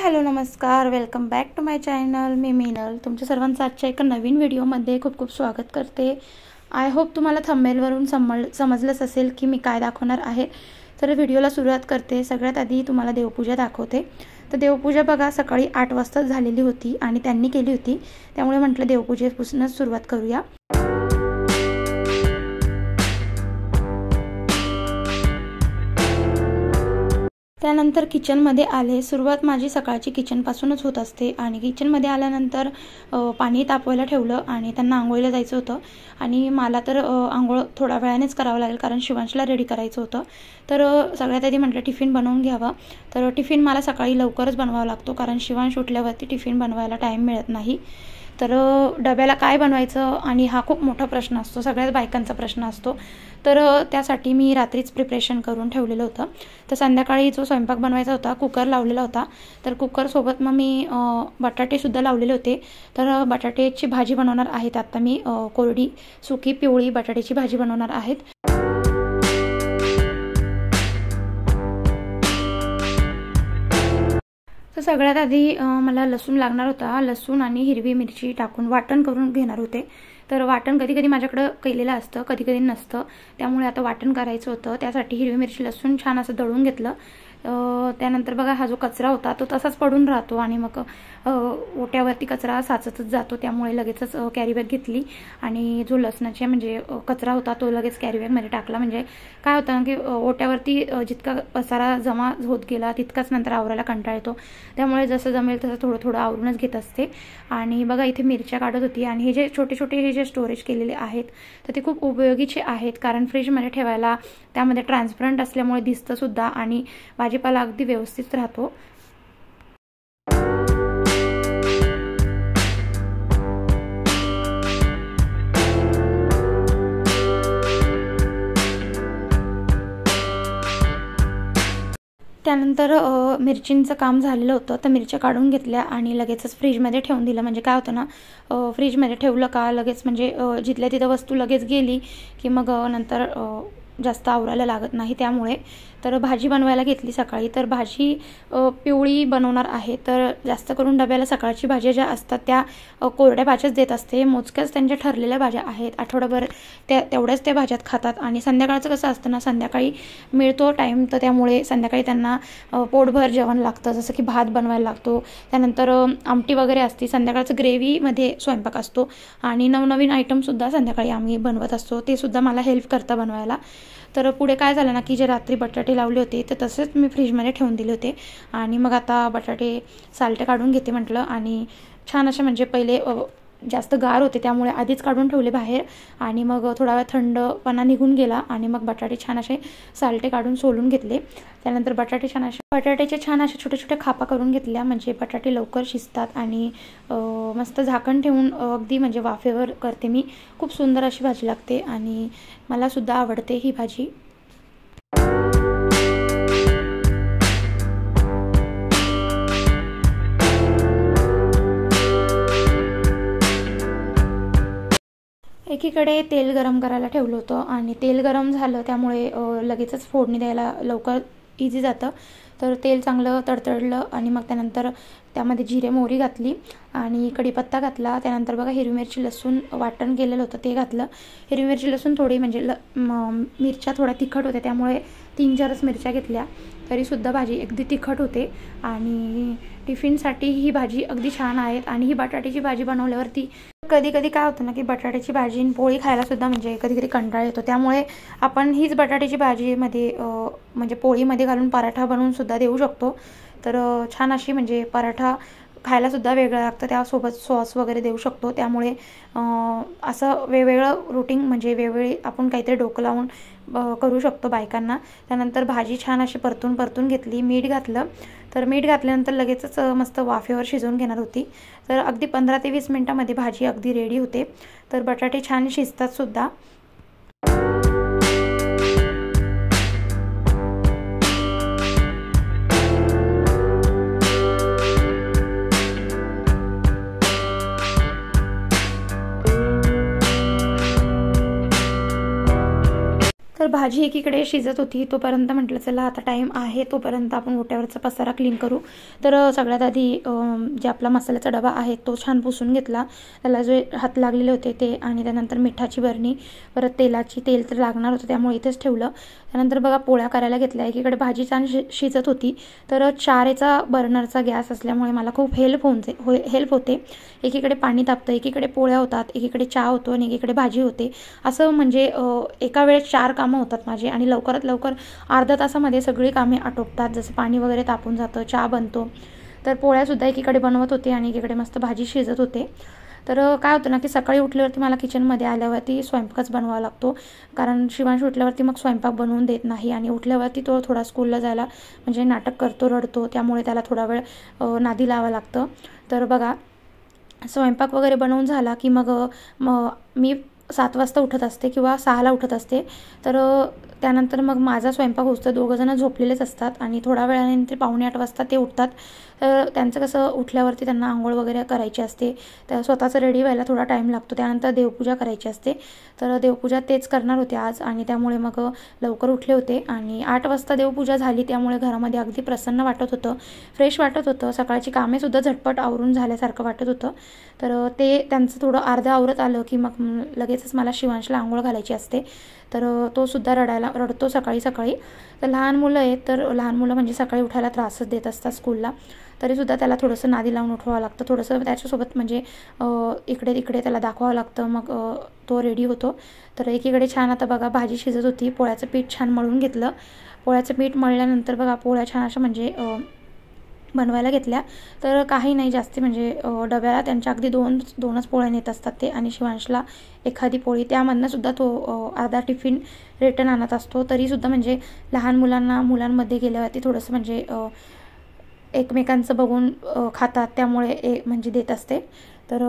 Hello नमस्कार, welcome back to my channel. मी मीनल तुमच्या सर्वांचं आजच्या एका नवीन व्हिडिओमध्ये खूप खूप स्वागत करते. आय होप तुम्हाला थंबनेलवरून समजलंच असेल की मी काय दाखवणार आहे. तर व्हिडिओला सुरुवात करते. सगळ्यात आधी तुम्हाला देवपूजा दाखवते. तर देवपूजा बघा सकाळी 8 वाजता झालेली होती आणि त्यांनी केली होती, त्यामुळे म्हटलं देवपूजेपासूनच सुरुवात करूया. त्यानंतर किचनमध्ये आले. सुरुवात माझी सकाळची किचनपासूनच होत असते आणि किचनमध्ये आल्यानंतर पाणी तापवायला ठेवलं आणि त्यांना आंघोळीला जायचं होतं आणि मला तर आंघोळ थोड्या वेळानेच करावं लागेल कारण शिवांशला रेडी करायचं होतं. तर सगळ्यात आधी म्हटलं टिफिन बनवून घ्यावं. तर टिफिन मला सकाळी लवकरच बनवावा लागतो कारण शिवांश उठल्यावरती टिफिन बनवायला टाईम मिळत नाही. तर डब्याला काय बनवायचं आणि हा खूप मोठा प्रश्न असतो, सगळ्याच बायकांचा प्रश्न असतो. तर त्यासाठी मी रात्रीच प्रिपरेशन करून ठेवलेलं होतं. तर संध्याकाळी जो स्वयंपाक बनवायचा होता कुकर लावलेला होता. तर कुकरसोबत मग मी बटाटेसुद्धा लावलेले होते. तर बटाट्याची भाजी बनवणार आहेत आता मी. कोरडी सुकी पिवळी बटाट्याची भाजी बनवणार आहेत. तर सगळ्यात आधी मला लसूण लागणार होता. लसूण आणि हिरवी मिरची टाकून वाटण करून घेणार होते. तर वाटण कधी कधी माझ्याकडं केलेलं असतं, कधी कधी नसतं, त्यामुळे आता वाटण करायचं होतं. त्यासाठी हिरवी मिरची लसूण छान असं दळून घेतलं. त्यानंतर बघा हा जो कचरा होता तो तसाच पडून राहतो आणि मग ओट्यावरती कचरा साचतच जातो, त्यामुळे लगेचच कॅरीबॅग घेतली आणि जो लसणाचे म्हणजे कचरा होता तो लगेच कॅरीबॅगमध्ये टाकला. म्हणजे काय होतं की ओट्यावरती जितका पसारा जमा होत गेला तितकाच नंतर आवरायला कंटाळा येतो, त्यामुळे जसं जमेल तसं थोडं थोडं आवरूनच घेत असते. आणि बघा इथे मिरच्या काढत होती आणि हे जे छोटे छोटे हे जे स्टोरेज केलेले आहेत तर ते खूप उपयोगीचे आहेत कारण फ्रीजमध्ये ठेवायला त्यामध्ये ट्रान्सपरंट असल्यामुळे दिसतं सुद्धा आणि भाजीपाला अगदी व्यवस्थित राहतो. त्यानंतर मिरचींचं काम झालेलं होतं. तर मिरच्या काढून घेतल्या आणि लगेचच फ्रीजमध्ये ठेवून दिलं. म्हणजे काय होतं ना, फ्रीजमध्ये ठेवलं का लगेच म्हणजे जिथल्या तिथं वस्तू लगेच गेली की मग नंतर जास्त आवरायला लागत नाही, त्यामुळे. तर भाजी बनवायला घेतली सकाळी. तर भाजी पिवळी बनवणार आहे. तर जास्त करून डब्याला सकाळची भाज्या ज्या असतात त्या कोरड्या भाज्याच देत असते. मोजक्याच त्यांच्या ठरलेल्या भाज्या आहेत, आठवडाभर तेवढ्याच त्या भाज्यात खातात. आणि संध्याकाळचं कसं असतं ना, संध्याकाळी मिळतो टाईम, तर त्यामुळे संध्याकाळी त्यांना पोटभर जेवण लागतं, जसं की भात बनवायला लागतो, त्यानंतर आमटी वगैरे असते. संध्याकाळचं ग्रेव्हीमध्ये स्वयंपाक असतो आणि नवनवीन आयटमसुद्धा संध्याकाळी आम्ही बनवत असतो, ते सुद्धा मला हेल्प करतं बनवायला. तर पुढे काय झालं ना की जे रात्री बटाटे लावले होते तर तसेच मी फ्रीजमध्ये ठेवून दिले होते आणि मग आता बटाटे सालटे काढून घेते म्हटलं. आणि छान असे म्हणजे पहिले जास्त गार होते त्यामुळे आधीच काढून ठेवले बाहेर आणि मग थोडा वेळ थंडपणा निघून गेला आणि मग बटाटे छान असे सालटे काढून सोलून घेतले. त्यानंतर बटाट्याचे छान असे छोटे छोटे खापा करून घेतल्या, म्हणजे बटाटे लवकर शिजतात. आणि मस्त झाकण ठेवून अगदी म्हणजे वाफेवर करते मी. खूप सुंदर अशी भाजी लागते आणि मलासुद्धा आवडते ही भाजी. एकीकडे तेल गरम करायला ठेवलं होतं आणि तेल गरम झालं त्यामुळे लगेचच फोडणी द्यायला लवकर इझी जातं. तर तेल चांगलं तडतडलं आणि मग त्यानंतर त्यामध्ये जिरे मोहरी घातली आणि कढीपत्ता घातला. त्यानंतर बघा हिरवी मिरची लसूण वाटण केलेलं होतं ते घातलं. हिरवी मिरची लसूण थोडी म्हणजे मिरच्या थोड्या तिखट होत्या त्यामुळे 3-4च मिरच्या घेतल्या, तरीसुद्धा भाजी अगदी तिखट होते. आणि टिफिनसाठी ही भाजी अगदी छान आहेत. आणि ही बटाट्याची भाजी बनवल्यावरती कधी कधी काय होतं ना की बटाट्याची भाजी आणि पोळी खायलासुद्धा म्हणजे कधी कधी कंटाळा येतो, त्यामुळे आपण हीच बटाट्याची भाजीमध्ये म्हणजे पोळीमध्ये घालून पराठा बनवूनसुद्धा देऊ शकतो. तर छान अशी म्हणजे पराठा खायलासुद्धा वेगळं लागतं, त्यासोबत सॉस वगैरे देऊ शकतो. त्यामुळे असं वेगवेगळं रुटीन म्हणजे वेगवेगळी आपण काहीतरी डोकं लावून करू शकतो बायकांना. त्यानंतर भाजी छान अशी परतून घेतली, मीठ घातलं. तर मीठ घातल्यानंतर लगेचच मस्त वाफेवर शिजवून घेणार होती. तर अगदी 15 ते 20 मिनटामध्ये भाजी अगदी रेडी होते. तर बटाटे छान शिजतात सुद्धा. तर भाजी एकीकडे शिजत होती तोपर्यंत म्हटलं चला आता टाईम आहे तोपर्यंत आपण ओट्यावरचा पसारा क्लीन करू. तर सगळ्यात आधी जे आपला मसाल्याचा डबा आहे तो छान पुसून घेतला, त्याला जे हात लागलेले होते ते, आणि त्यानंतर मिठाची बरणी, परत तेल तर लागणार होतं त्यामुळे इथेच ठेवलं. त्यानंतर बघा पोळ्या करायला घेतल्या. एकीकडे भाजी छान शिजत होती, तर 4 बर्नरचा गॅस असल्यामुळे मला खूप हेल्प होते. एकीकडे पाणी तापतं, एकीकडे पोळ्या होतात, एकीकडे चहा होतो आणि एकीकडे भाजी होते. असं म्हणजे एका वेळेस 4 कामं होतात माझे आणि लवकरात लवकर अर्ध्या तासामध्ये सगळी कामे आटोपतात. जसं पाणी वगैरे तापून जातं, चहा बनतो. तर पोळ्यासुद्धा एकीकडे बनवत होते आणि एकीकडे मस्त भाजी शिजत होते. तर काय होतं ना की सकाळी उठल्यावरती मला किचनमध्ये आल्यावरती स्वयंपाकच बनवावा लागतो, कारण शिवांश उठल्यावरती मग स्वयंपाक बनवून देत नाही आणि उठल्यावरती तो थोडा स्कूलला जायला म्हणजे नाटक करतो, रडतो, त्यामुळे त्याला थोडा वेळ नादी लावावं लागतं. तर बघा स्वयंपाक वगैरे बनवून झाला की मग मी 7 वाजता उठत असते किंवा 6ला उठत असते. तर त्यानंतर मग माझा स्वयंपाक होतो. दोघंजणं झोपलेलेच असतात आणि थोड्या वेळाने ते 7:45 वाजता ते उठतात. तर त्यांचं कसं उठल्यावरती त्यांना आंघोळ वगैरे करायची असते, तर स्वतःचं रेडी व्हायला थोडा टाईम लागतो. त्यानंतर देवपूजा करायची असते, तर देवपूजा तेच करणार होते आज आणि त्यामुळे मग लवकर उठले होते. आणि 8 वाजता देवपूजा झाली, त्यामुळे घरामध्ये अगदी प्रसन्न वाटत होतं, फ्रेश वाटत होतं. सकाळची कामेसुद्धा झटपट आवरून झाल्यासारखं वाटत होतं. तर ते त्यांचं थोडं अर्धं आवरत आलं की मग लगेचच मला शिवांशला आंघोळ घालायची असते. तर तो सुद्धा रडतो सकाळी. तर लहान मुलं आहेत, तर लहान मुलं म्हणजे सकाळी उठायला त्रासच देत असतात स्कूलला, तरीसुद्धा त्याला थोडंसं नादी लावून उठवावं लागतं, थोडंसं त्याच्यासोबत म्हणजे इकडे तिकडे त्याला दाखवावं लागतं, मग तो रेडी होतो. तर एकीकडे छान आता बघा भाजी शिजत होती, पोळ्याचं पीठ छान मळून घेतलं. पोळ्याचं पीठ मळल्यानंतर बघा पोळ्या छान अशा म्हणजे बनवायला घेतल्या. तर काही नाही जास्ती म्हणजे डब्याला त्यांच्या अगदी दोनच पोळ्या नेत असतात ते, आणि शिवांशला एखादी पोळी, त्यामधनं सुद्धा तो अर्धा टिफिन रिटर्न आणत असतो. तरीसुद्धा म्हणजे लहान मुलांमध्ये गेल्यावरती थोडंसं म्हणजे एकमेकांचं बघून खातात, त्यामुळे म्हणजे देत असते. तर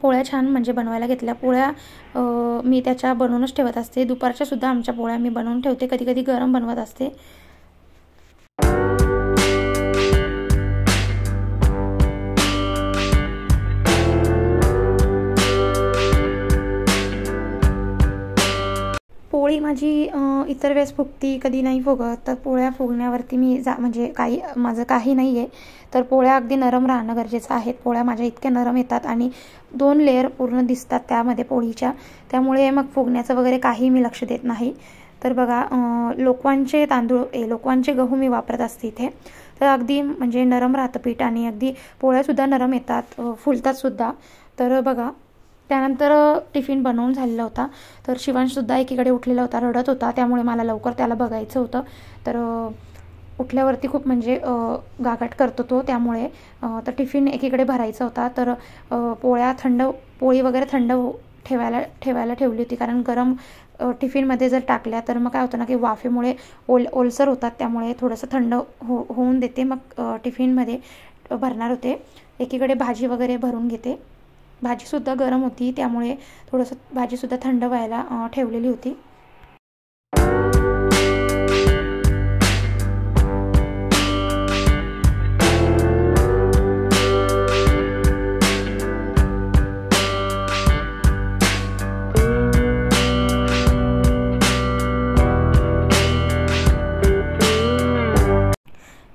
पोळ्या छान म्हणजे बनवायला घेतल्या. पोळ्या मी त्याच्या बनवूनच ठेवत असते. दुपारच्यासुद्धा आमच्या पोळ्या मी बनवून ठेवते, कधी कधी गरम बनवत असते. पोळी माझी इतर वेळेस फुगती, कधी नाही फुगत. तर पोळ्या फुगण्यावरती मी म्हणजे माझं काही नाही आहे. तर पोळ्या अगदी नरम राहणं गरजेचं आहे. पोळ्या माझ्या इतक्या नरम येतात आणि 2 लेअर पूर्ण दिसतात त्यामध्ये पोळीच्या, त्यामुळे मग फुगण्याचं वगैरे काही मी लक्ष देत नाही. तर बघा लोकवांचे गहू मी वापरत असते इथे. तर अगदी म्हणजे नरम राहतं पीठ आणि अगदी पोळ्यासुद्धा नरम येतात, फुलतातसुद्धा. तर बघा त्यानंतर टिफिन बनवून झालेला होता. तर शिवांशसुद्धा एकीकडे उठलेला होता, रडत होता, त्यामुळे मला लवकर त्याला बघायचं होतं. तर उठल्यावरती खूप म्हणजे गागाट करतो तो, त्यामुळे तर टिफिन एकीकडे भरायचा होता. तर पोळी वगैरे थंड ठेवायला ठेवली होती, कारण गरम टिफिनमध्ये जर टाकल्या तर मग काय होतं ना की वाफेमुळे ओलसर होतात, त्यामुळे थोडंसं थंड होऊन देते. मग टिफिनमध्ये भरणार होते. एकीकडे भाजी वगैरे भरून घेते. भाजीसुद्धा गरम होती, त्यामुळे थोडंसं भाजीसुद्धा थंड व्हायला ठेवलेली होती.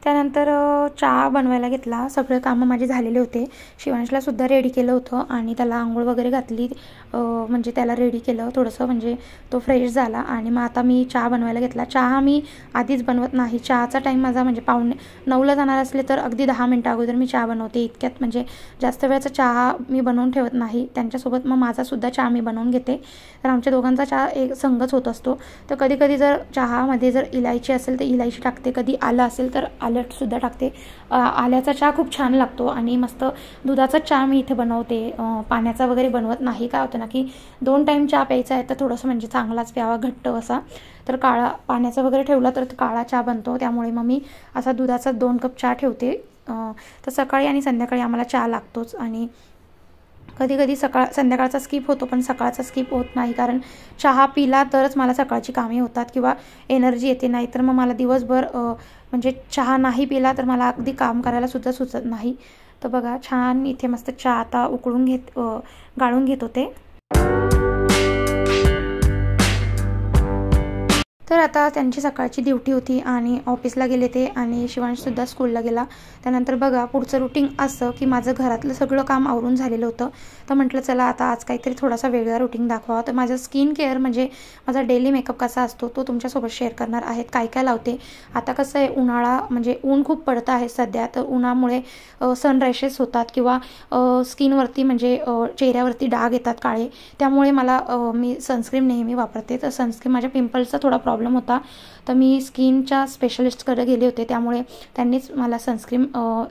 त्यानंतर चहा बनवायला घेतला. सगळे कामं माझे झालेले होते. शिवांशला सुद्धा रेडी केलं होतं आणि त्याला आंघोळ वगैरे घातली, म्हणजे त्याला रेडी केलं थोडंसं, म्हणजे तो फ्रेश झाला. आणि मग आता मी चहा बनवायला घेतला. चहा मी आधीच बनवत नाही. चहाचा टाईम माझा म्हणजे 8:45ला जाणार असले तर अगदी 10 मिनटं अगोदर मी चहा बनवते. इतक्यात म्हणजे जास्त वेळाचा चहा मी बनवून ठेवत नाही. त्यांच्यासोबत मग माझासुद्धा चहा मी बनवून घेते. तर आमच्या दोघांचा चहा एक संगच होत असतो. तर कधी कधी जर चहामध्ये जर इलायची असेल तर इलायची टाकते, कधी आलं असेल तर आलंसुद्धा टाकते. आल्याचा चहा खूप छान लागतो आणि मस्त दुधाचा चहा मी इथे बनवते, पाण्याचा वगैरे बनवत नाही. काय होतं ना की 2 टाईम चहा प्यायचा आहे, तर थोडंसं म्हणजे चांगलाच प्यावा, घट्ट असा. तर काळा पाण्याचा वगैरे ठेवला तर काळा चहा बनतो, त्यामुळे मग मी असा दुधाचा 2 कप चहा ठेवते. तर सकाळी आणि संध्याकाळी आम्हाला चहा लागतोच. आणि कधी कधी संध्याकाळचा स्किप होतो, पण सकाळचा स्किप होत नाही, कारण चहा पिला तरच मला सकाळची कामे होतात किंवा एनर्जी येते. नाही तर मग मला दिवसभर म्हणजे चहा नाही पिला तर मला अगदी काम करायला सुद्धा सुचत नाही. तर बघा छान इथे मस्त चहा आता गाळून घेत होते. तर आता त्यांची सकाळची ड्युटी होती आणि ऑफिसला गेले ते आणि शिवांशसुद्धा स्कूलला गेला. त्यानंतर बघा पुढचं रुटीन असं की माझं घरातलं सगळं काम आवरून झालेलं होतं. तर म्हटलं चला आता आज काहीतरी थोडासा वेगळा रुटीन दाखवा. तर माझं स्किन केअर म्हणजे माझा डेली मेकअप कसा असतो तो तुमच्यासोबत शेअर करणार आहेत. काय काय लावते. आता कसं आहे उन्हाळा म्हणजे ऊन खूप पडतं आहे सध्या. तर उन्हामुळे सन रॅशेस होतात किंवा स्किनवरती म्हणजे चेहऱ्यावरती डाग येतात काळे. त्यामुळे मला मी सनस्क्रीन नेहमी वापरते. तर सनस्क्रीन माझ्या पिंपल्सचा थोडा प्रॉब्लेम होता. तर मी स्किनच्या स्पेशलिस्टकडे गेले होते. त्यामुळे त्यांनीच मला सनस्क्रीन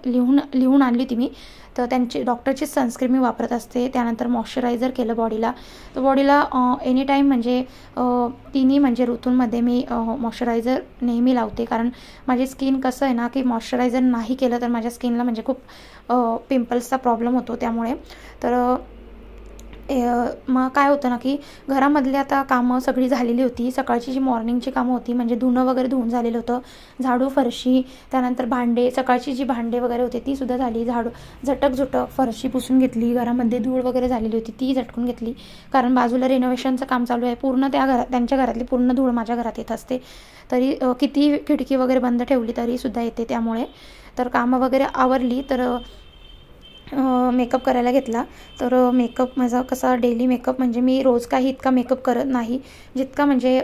लिहून आणली होती मी. तर त्यांची डॉक्टरचीच सनस्क्रीन मी वापरत असते. त्यानंतर मॉइश्चरायझर केलं बॉडीला. तर बॉडीला एनी टाईम म्हणजे तिन्ही म्हणजे ऋतूंमध्ये मी मॉइश्चरायझर नेहमी लावते. कारण माझी स्किन कसं आहे ना की मॉइश्चरायझर नाही केलं तर माझ्या स्किनला म्हणजे खूप पिंपल्सचा प्रॉब्लेम होतो. त्यामुळे तर मग काय होतं ना की घरामधली आता कामं सगळी झालेली होती. सकाळची जी मॉर्निंगची कामं होती म्हणजे धुणं वगैरे धुवून झालेलं होतं. झाडू फरशी त्यानंतर भांडे सकाळची जी भांडे वगैरे होते तीसुद्धा झाली. झटक फरशी पुसून घेतली. घरामध्ये धूळ वगैरे झालेली होती ती झटकून घेतली. कारण बाजूला रिनोव्हेशनचं काम चालू आहे. पूर्ण त्यांच्या घरातली पूर्ण धूळ माझ्या घरात येत असते. तरी किती खिडकी वगैरे बंद ठेवली तरीसुद्धा येते. त्यामुळे तर कामं वगैरे आवरली तर मेकअप करायला घेतला. तर मेकअप माझा कसा डेली मेकअप म्हणजे मी रोज काही इतका मेकअप करत नाही जितका म्हणजे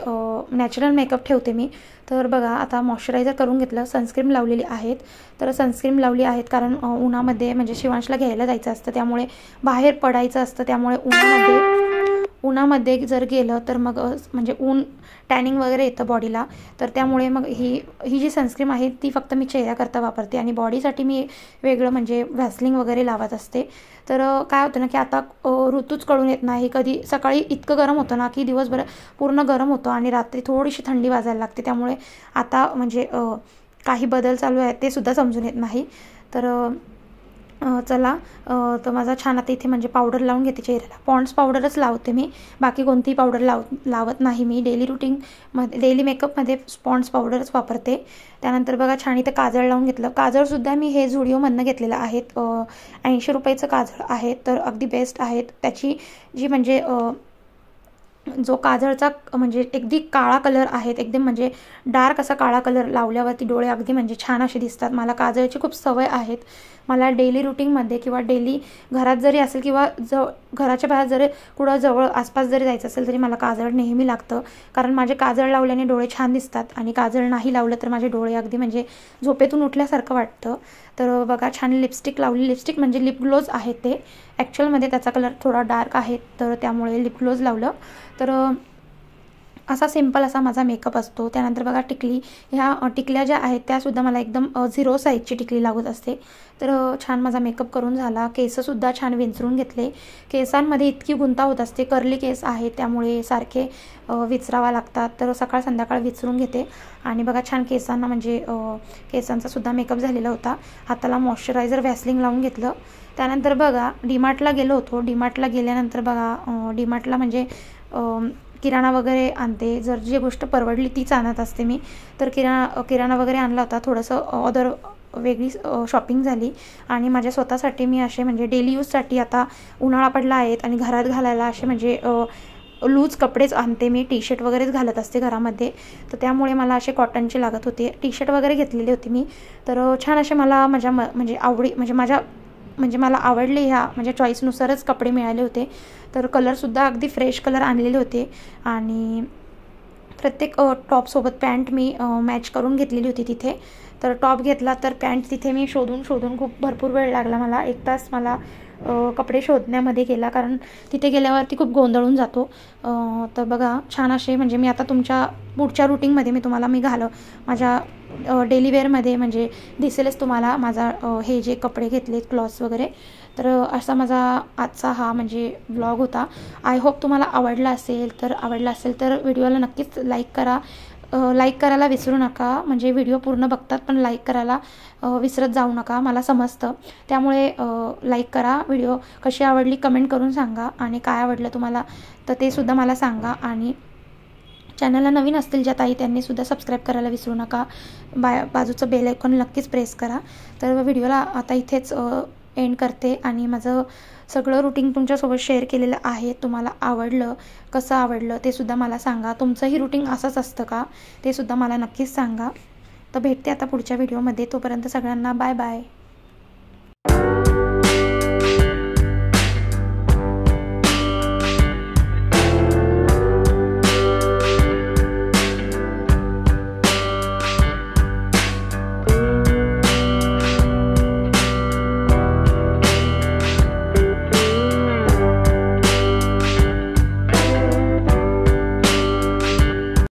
नॅचरल मेकअप ठेवते मी. तर बघा आता मॉइश्चरायझर करून घेतलं. सनस्क्रीन लावलेली आहेत. तर सनस्क्रीन लावली आहेत कारण उन्हामध्ये म्हणजे शिवांशला घ्यायला जायचं असतं. त्यामुळे बाहेर पडायचं असतं. त्यामुळे उन्हामध्ये जर गेलं तर मग म्हणजे ऊन टॅनिंग वगैरे येतं बॉडीला. तर त्यामुळे मग ही जी सनस्क्रीन आहे ती फक्त मी चेहऱ्याकरता वापरते आणि बॉडीसाठी मी वेगळं म्हणजे व्हॅसलिन वगैरे लावत असते. तर काय होतं ना की आता ऋतूच कळून येत नाही. कधी सकाळी इतकं गरम होतं ना की दिवसभर पूर्ण गरम होतं आणि रात्री थोडीशी थंडी वाजायला लागते. त्यामुळे आता म्हणजे काही बदल चालू आहेत ते सुद्धा समजून येत नाही. तर चला तर माझा छान आता इथे म्हणजे पावडर लावून घेते चेहऱ्याला. पॉन्ड्स पावडरच लावते मी. बाकी कोणतीही पावडर लावत नाही मी. डेली मेकअपमध्ये पॉन्ड्स पावडरच वापरते. त्यानंतर बघा छान इथं काजळ लावून घेतलं. काजळसुद्धा मी हे झुडिओमधनं घेतलेलं आहेत. 80 रुपयाचं काजळ आहे. तर अगदी बेस्ट आहेत. त्याची जी म्हणजे जो काजळचा म्हणजे अगदी काळा कलर आहेत. एकदम म्हणजे डार्क असा काळा कलर लावल्यावरती डोळे अगदी म्हणजे छान असे दिसतात. मला काजळची खूप सवय आहेत. मला डेली रुटीनमध्ये किंवा डेली घरात जरी असेल किंवा घराच्या बाहेर जरी कुठं जवळ आसपास जरी जायचं असेल तरी मला काजळ नेहमी लागतं. कारण माझे काजळ लावल्याने डोळे छान दिसतात आणि काजळ नाही लावलं तर माझे डोळे अगदी म्हणजे झोपेतून उठल्यासारखं वाटतं. तर बघा छान लिपस्टिक लावली. लिपस्टिक म्हणजे लिप ग्लोज आहे ते. ॲक्च्युअलमध्ये त्याचा कलर थोडा डार्क आहे तर त्यामुळे लिप ग्लोज लावलं. तर असा सिंपल असा माझा मेकअप असतो. त्यानंतर बघा टिकली. ह्या टिकल्या ज्या आहेत त्यासुद्धा मला एकदम 0 साईजची टिकली लावत असते. तर छान माझा मेकअप करून झाला. केससुद्धा छान विंचरून घेतले. केसांमध्ये इतकी गुंता होत असते. कर्ली केस आहेत त्यामुळे सारखे विचरावा लागतात. तर सकाळ संध्याकाळ विचरून घेते. आणि बघा छान केसांना म्हणजे केसांचा सुद्धा मेकअप झालेला होता. हाताला मॉइश्चरायझर व्हॅसलिन लावून घेतलं. त्यानंतर बघा डीमार्टला गेलो होतो. डीमार्टला गेल्यानंतर बघा डीमार्टला म्हणजे किराणा वगैरे आणते. जर जी गोष्ट परवडली तीच आणत असते मी. तर किराणा वगैरे आणला होता. थोडंसं वेगळी शॉपिंग झाली. आणि माझ्या स्वतःसाठी मी असे म्हणजे डेली यूजसाठी आता उन्हाळा पडला आहेत आणि घरात घालायला असे म्हणजे लूज कपडेच आणते मी. टी शर्ट वगैरेच घालत असते घरामध्ये. तर त्यामुळे मला असे कॉटनचे लागत होते. टी शर्ट वगैरे घेतलेले होते मी. तर छान असे मला माझ्या म्हणजे मला आवडले ह्या माझ्या चॉईसनुसारच कपडे मिळाले होते. तर कलरसुद्धा अगदी फ्रेश कलर आणलेले होते. आणि प्रत्येक टॉपसोबत पॅन्ट मी मॅच करून घेतलेली होती तिथे. तर टॉप घेतला तर पॅन्ट तिथे मी शोधून खूप भरपूर वेळ लागला मला. 1 तास मला कपडे शोधण्यामध्ये गेला कारण तिथे गेल्यावरती खूप गोंधळून जातो. तर बघा छान असे म्हणजे मी आता तुमच्या पुढच्या रुटीनमध्ये मी तुम्हाला माझ्या डेली वेअरमध्ये म्हणजे दिसेलच तुम्हाला माझा हे जे कपडे घेतले क्लॉथ्स वगैरे. तर असा माझा आजचा हा म्हणजे व्लॉग होता. आय होप तुम्हाला आवडला असेल तर व्हिडिओला नक्कीच लाईक करा. लाईक करायला विसरू नका. म्हणजे व्हिडिओ पूर्ण बघतात पण लाईक करायला विसरत जाऊ नका. मला समजतं. त्यामुळे लाईक करा. व्हिडिओ कशी आवडली कमेंट करून सांगा. आणि काय आवडलं तुम्हाला तर ते सुद्धा मला सांगा. आणि चॅनलला नवीन असतील ज्या ताई त्यांनीसुद्धा सबस्क्राईब करायला विसरू नका. बाजूचं बेल आयकॉन नक्कीच प्रेस करा. तर व्हिडिओला आता इथेच एंड करते. आणि माझं सगळं रुटीन तुमच्यासोबत शेअर केलेलं आहे. तुम्हाला आवडलं, कसं आवडलं ते सुद्धा मला सांगा. तुमचंही रुटीन असंच असतं का ते सुद्धा मला नक्कीच सांगा. तर भेटते आता पुढच्या व्हिडिओमध्ये. तोपर्यंत सगळ्यांना बाय बाय.